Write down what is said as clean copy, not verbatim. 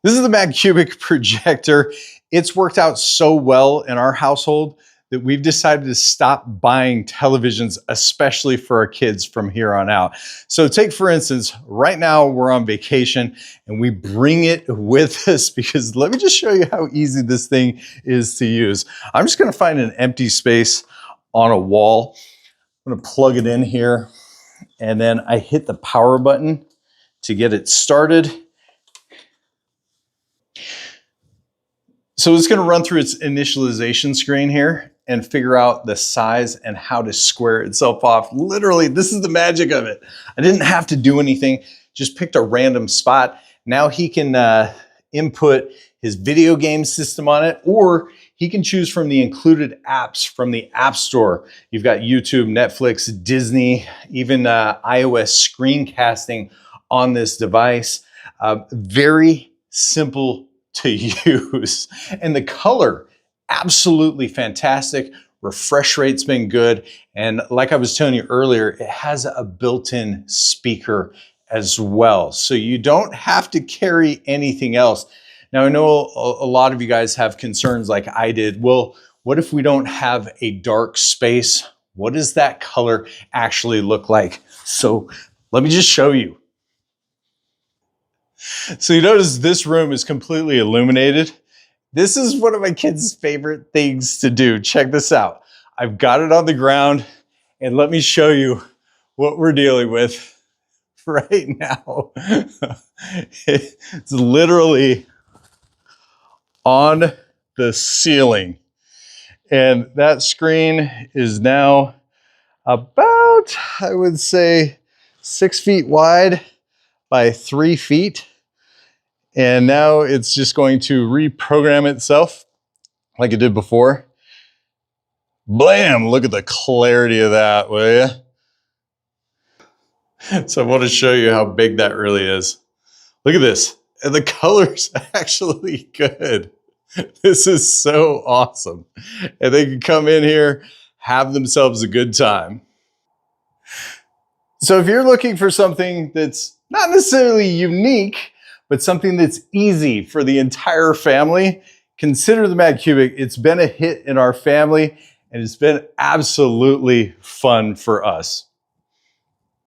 This is the Magcubic projector. It's worked out so well in our household that we've decided to stop buying televisions, especially for our kids from here on out. So take, for instance, right now we're on vacation and we bring it with us because let me just show you how easy this thing is to use. I'm just gonna find an empty space on a wall. I'm gonna plug it in here and then I hit the power button to get it started. So it's going to run through its initialization screen here and figure out the size and how to square itself off. Literally, this is the magic of it. I didn't have to do anything, just picked a random spot. Now he can input his video game system on it, or he can choose from the included apps from the App Store. You've got YouTube, Netflix, Disney, even iOS screencasting on this device. Very simple to use. And the color, absolutely fantastic. Refresh rate's been good. And like I was telling you earlier, it has a built-in speaker as well. So you don't have to carry anything else. Now I know a lot of you guys have concerns like I did. Well, what if we don't have a dark space? What does that color actually look like? So let me just show you. So you notice this room is completely illuminated. This is one of my kids' favorite things to do. Check this out. I've got it on the ground and let me show you what we're dealing with right now. It's literally on the ceiling. And that screen is now about, I would say, 6 feet wide by 3 feet. And now it's just going to reprogram itself like it did before. Blam! Look at the clarity of that, will you? So I want to show you how big that really is. Look at this. And the color's actually good. This is so awesome. And they can come in here, have themselves a good time. So if you're looking for something that's not necessarily unique, but something that's easy for the entire family, consider the Magcubic. It's been a hit in our family and it's been absolutely fun for us.